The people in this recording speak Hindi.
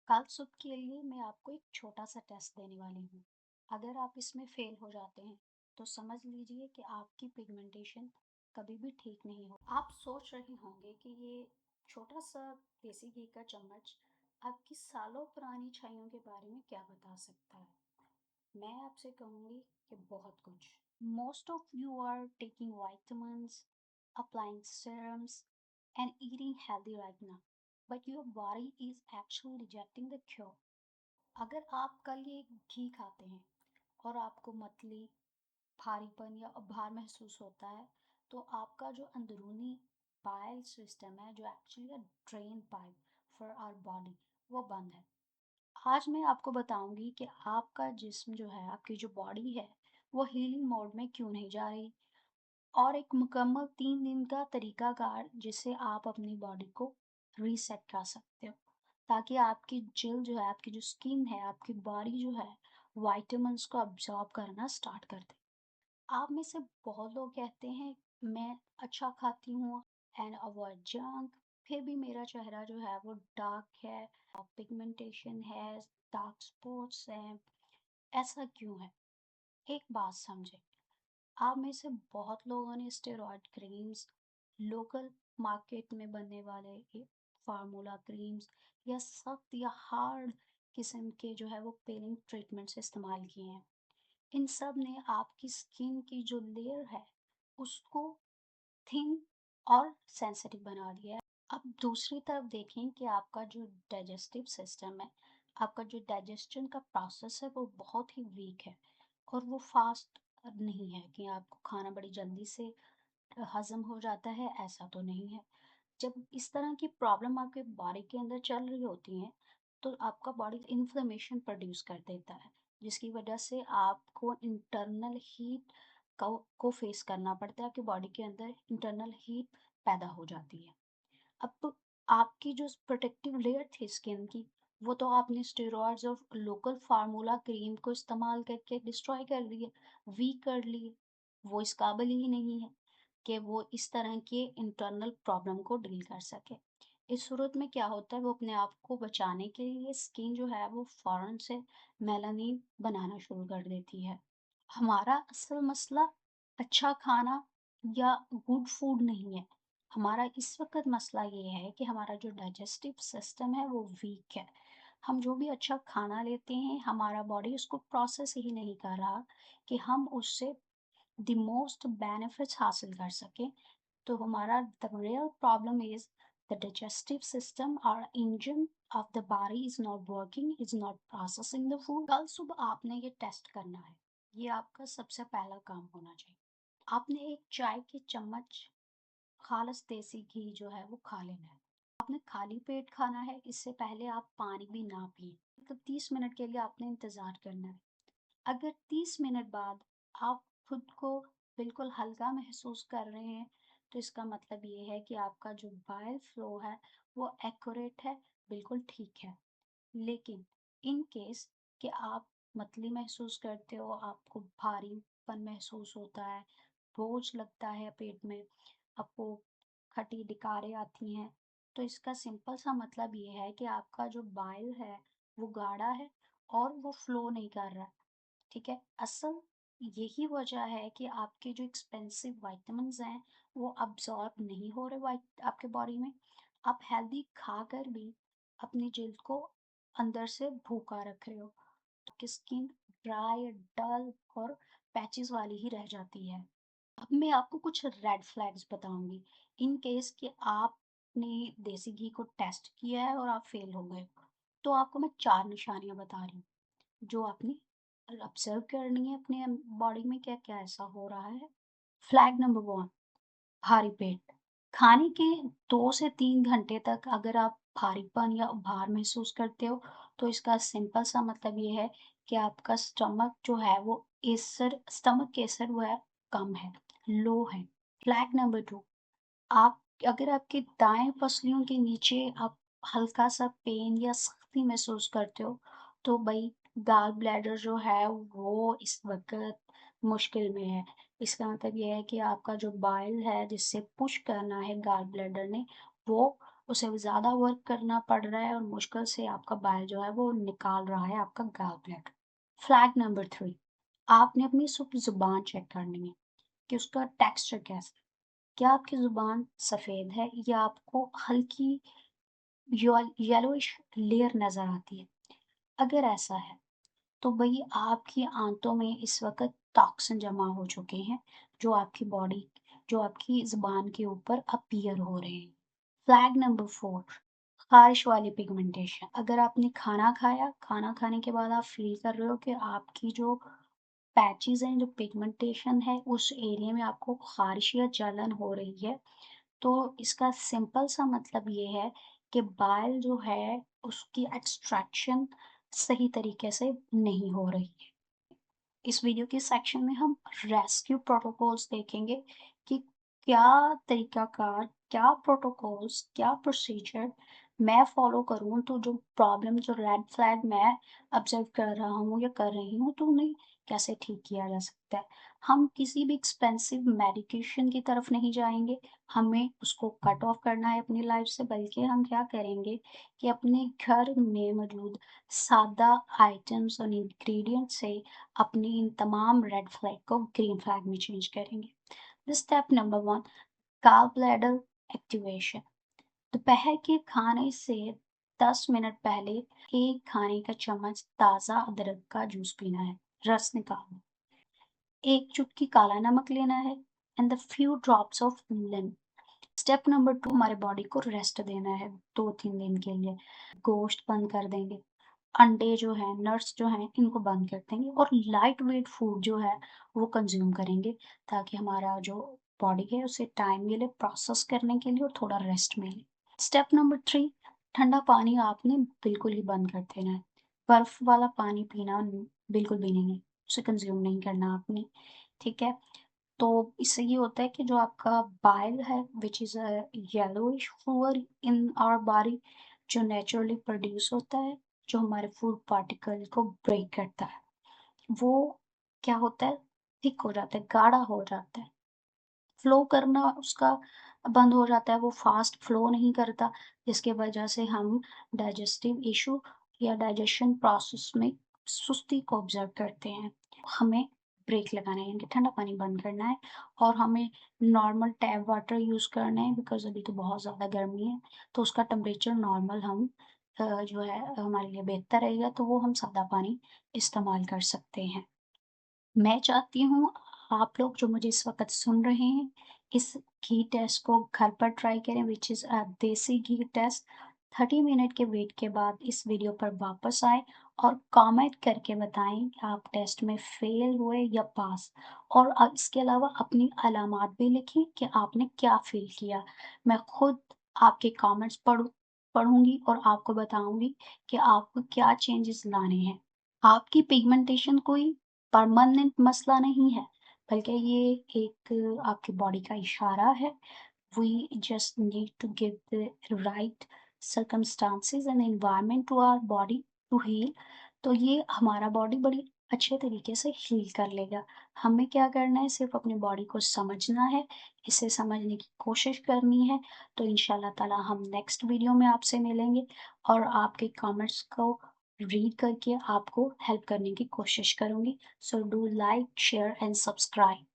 कल सुबह के लिए मैं आपको एक छोटा सा टेस्ट देने वाली हूँ। अगर आप इसमें फेल हो जाते हैं तो समझ लीजिए कि आपकी पिगमेंटेशन कभी भी ठीक नहीं हो। आप सोच रहे होंगे कि ये छोटा सा देसी घी का चम्मच आपकी सालों पुरानी छाइयों के बारे में क्या बता सकता है। मैं आपसे कहूँगी कि बहुत कुछ। Most of you are taking vitamins, applying serums and eating healthy right now, but your body is actually rejecting the cure. अगर आप कल ये घी खाते हैं और आपको मतली, भारीपन या उभार महसूस होता है, तो आपका जो अंदरूनी बाइल सिस्टम है, जो actually drain pipe for our body, वो बंद है। आज मैं आपको बताऊंगी कि आपका जिस्म जो है, आपकी जो बॉडी है, वो हीलिंग मोड में क्यों नहीं जा रही, और एक मुकम्मल 3 दिन का तरीकाकार जिससे आप अपनी बॉडी को रीसेट कर सकते हो, ताकि आपकी जिल्द जो है, आपकी जो स्किन है, आपकी बॉडी जो है, वाइटामिन्स को अब्जॉर्ब करना स्टार्ट कर दे। आप में से बहुत लोग कहते हैं मैं अच्छा खाती हूँ एंड अवॉइड जंक, फिर भी मेरा चेहरा जो है वो डार्क है, पिगमेंटेशन है, डार्क स्पॉट्स हैं। ऐसा क्यों है? एक बात समझे, आप में से बहुत लोगों ने स्टेरॉयड क्रीम्स, लोकल मार्केट में बनने वाले फार्मूला क्रीम्स या सख्त या हार्ड किस्म के जो है वो पेलिंग ट्रीटमेंट्स इस्तेमाल किए हैं। इन सब ने आपकी स्किन की जो लेयर है उसको थिन और सेंसिटिव बना दिया है। अब दूसरी तरफ देखें कि आपका जो डाइजेस्टिव सिस्टम है, आपका जो डाइजेशन का प्रोसेस है, वो बहुत ही वीक है और वो फास्ट नहीं है कि आपको खाना बड़ी जल्दी से हजम हो जाता है, ऐसा तो नहीं है। जब इस तरह की प्रॉब्लम आपके बॉडी के अंदर चल रही होती है, तो आपका बॉडी इन्फ्लेमेशन प्रोड्यूस कर देता है, जिसकी वजह से आपको इंटरनल हीट को फेस करना पड़ता है। आपकी बॉडी के अंदर इंटरनल हीट पैदा हो जाती है। अब तो आपकी जो प्रोटेक्टिव लेयर थी स्किन की, वो तो आपने स्टेरॉइड्स और लोकल फार्मूला क्रीम को इस्तेमाल करके डिस्ट्रॉय कर दी है, वीक कर ली है। वो इस काबिल ही नहीं है कि वो इस तरह के इंटरनल प्रॉब्लम को डील कर सके। इस सूरत में क्या होता है, वो अपने आप को बचाने के लिए स्किन जो है वो फौरन से मेलानिन बनाना शुरू कर देती है। हमारा असल मसला अच्छा खाना या गुड फूड नहीं है। हमारा इस वक्त मसला ये है कि हमारा जो डाइजेस्टिव सिस्टम है वो वीक है। हम जो भी अच्छा खाना लेते हैं, हमारा बॉडी उसको प्रोसेस ही नहीं कर रहा कि हम उससे द मोस्ट बेनिफिट्स हासिल कर सकें। तो हमारा the real problem is the digestive system, और engine of the body is not working, is not processing the food. कल सुबह आपने ये टेस्ट करना है, ये आपका सबसे पहला काम होना चाहिए। आपने एक चाय की चम्मच खालिस देसी घी जो है वो खा लेना है। आपने खाली पेट खाना है, इससे पहले आप पानी भी ना पिए। मतलब 30 मिनट के लिए आपने इंतज़ार करना है। अगर 30 मिनट बाद आप खुद को बिल्कुल हल्का महसूस कर रहे हैं, तो इसका मतलब ये है कि आपका जो बाइल फ्लो है वो एक्यूरेट है, बिल्कुल ठीक है। लेकिन इन केस कि आप मतली महसूस करते हो, आपको भारीपन महसूस होता है, बोझ लगता है पेट में, आपको खटी डिकारें आती हैं, तो इसका सिंपल सा मतलब ये है कि आपका जो बाइल है वो गाढ़ा है और वो फ्लो नहीं कर रहा। ठीक है, असल यही वजह है कि आपके जो एक्सपेंसिव विटामिन्स हैं वो अब्जॉर्ब नहीं हो रहे वाइट आपके बॉडी में। आप हेल्दी खाकर भी अपनी जिल्द को अंदर से भूखा रख रहे हो, तो आपकी स्किन ड्राई, डल और पैचेस वाली ही रह जाती है। अब मैं आपको कुछ रेड फ्लैग्स बताऊंगी इन केस कि आपने देसी घी को टेस्ट किया है और आप फेल हो गए। तो आपको मैं 4 निशानियां बता रही हूँ जो आपने ऑब्जर्व करनी है अपने बॉडी में, क्या क्या ऐसा हो रहा है। फ्लैग नंबर 1, भारी पेट। खाने के 2 से 3 घंटे तक अगर आप भारीपन या उभार महसूस करते हो, तो इसका सिंपल सा मतलब ये है कि आपका स्टमक जो है वो स्टमक के एसिड वो है कम है, लो है। फ्लैग नंबर 2, आप अगर आपके दाएं पसलियों के नीचे आप हल्का सा पेन या सख्ती महसूस करते हो, तो भाई गाल ब्लैडर जो है वो इस वक्त मुश्किल में है। इसका मतलब ये है कि आपका जो बाइल है जिससे पुश करना है गाल ब्लैडर ने, वो उसे ज़्यादा वर्क करना पड़ रहा है और मुश्किल से आपका बाइल जो है वो निकाल रहा है आपका गॉल ब्लैडर। फ्लैग नंबर 3, आपने अपनी सिर्फ ज़ुबान चेक करनी है कि उसका टेक्सचर कैसा है। क्या आपकी ज़ुबान सफ़ेद है या आपको हल्की येलोइश लेयर नज़र आती है? अगर ऐसा है तो वही आपकी आंतों में इस वक्त टॉक्सिन जमा हो चुके हैं, जो आपकी ज़ुबान के ऊपर अपीयर हो रहे हैं। फ्लैग नंबर 4, खारिश वाली पिगमेंटेशन। अगर आपने खाना खाया, खाना खाने के बाद आप फील कर रहे हो कि आपकी जो पैचेस हैं, जो पिगमेंटेशन है, उस एरिया में आपको खारिश या जलन हो रही है, तो इसका सिंपल सा मतलब ये है कि बाल जो है उसकी एक्सट्रैक्शन सही तरीके से नहीं हो रही है। इस वीडियो के सेक्शन में हम रेस्क्यू प्रोटोकॉल्स देखेंगे कि क्या तरीकाकार, क्या प्रोटोकॉल्स, क्या प्रोसीजर मैं फॉलो करूं तो जो प्रॉब्लम, जो रेड फ्लैग मैं ऑब्जर्व कर रहा हूं या कर रही हूं तो उन्हें कैसे ठीक किया जा सकता है। हम किसी भी एक्सपेंसिव मेडिकेशन की तरफ नहीं जाएंगे, हमें उसको कट ऑफ करना है अपनी लाइफ से, बल्कि हम क्या करेंगे कि अपने घर में मौजूद सादा आइटम्स और इंग्रेडिएंट से अपनी इन तमाम रेड फ्लैग को ग्रीन फ्लैग में चेंज करेंगे। Step number 1, gall bladder activation. दोपहर के खाने से 10 मिनट पहले एक खाने का चम्मच ताज़ा अदरक का जूस पीना है, रस निकालना। एक चुटकी काला नमक लेना है and the few drops of lemon. Step number 2, हमारे बॉडी को रेस्ट देना है 2-3 दिन के लिए। गोश्त बंद कर देंगे, अंडे जो हैं, नट्स जो हैं, इनको बंद कर देंगे और लाइट वेट फूड जो है वो कंज्यूम करेंगे, ताकि हमारा जो बॉडी है उसे टाइम मिले प्रोसेस करने के लिए और थोड़ा रेस्ट मिले। स्टेप नंबर 3, ठंडा पानी आपने बिल्कुल ही बंद कर देना है। बर्फ वाला पानी पीना बिल्कुल भी नहीं है, उसे कंज्यूम नहीं करना आपने, ठीक है। तो इससे ये होता है कि जो आपका बाइल है which is a yellowish fluid in our body, जो नेचुरली प्रोड्यूस होता है, जो हमारे फूड पार्टिकल को ब्रेक करता है, वो क्या होता है, थिक हो जाता है, गाढ़ा हो जाता है, फ्लो करना उसका बंद हो जाता है, वो फास्ट फ्लो नहीं करता, जिसकी वजह से हम डाइजेस्टिव इशू या डाइजेशन प्रोसेस में सुस्ती को ऑब्जर्व करते हैं। हमें ब्रेक लगाना है, यानी कि ठंडा पानी बंद करना है और हमें नॉर्मल टैप वाटर यूज़ करना है, बिकॉज़ अभी तो बहुत ज़्यादा गर्मी है, तो उसका टेम्परेचर नॉर्मल हम जो है हमारे लिए बेहतर रहेगा, तो वो हम सादा पानी इस्तेमाल कर सकते हैं। मैं चाहती हूँ आप लोग जो मुझे इस वक़्त सुन रहे हैं, इस घी टेस्ट को घर पर ट्राई करें, विच इज़ अ देसी घी टेस्ट। 30 मिनट के वेट के बाद इस वीडियो पर वापस आएँ और कमेंट करके बताएँ कि आप टेस्ट में फ़ेल हुए या पास। और इसके अलावा अपनी अलामात भी लिखें कि आपने क्या फ़ील किया। मैं खुद आपके कमेंट्स पढ़ूँगी और आपको बताऊँगी कि आपको क्या चेंजेस लाने हैं। आपकी पिगमेंटेशन कोई परमानेंट मसला नहीं है, बल्कि ये एक आपकी बॉडी का इशारा है। We just need to give the right circumstances and environment to our body to heal. तो ये हमारा बॉडी बड़ी अच्छे तरीके से हील कर लेगा। हमें क्या करना है, सिर्फ अपनी बॉडी को समझना है, इसे समझने की कोशिश करनी है। तो इंशाल्लाह ताला हम नेक्स्ट वीडियो में आपसे मिलेंगे और आपके कमेंट्स को रीड करके आपको हेल्प करने की कोशिश करूंगी। So do like, share and subscribe.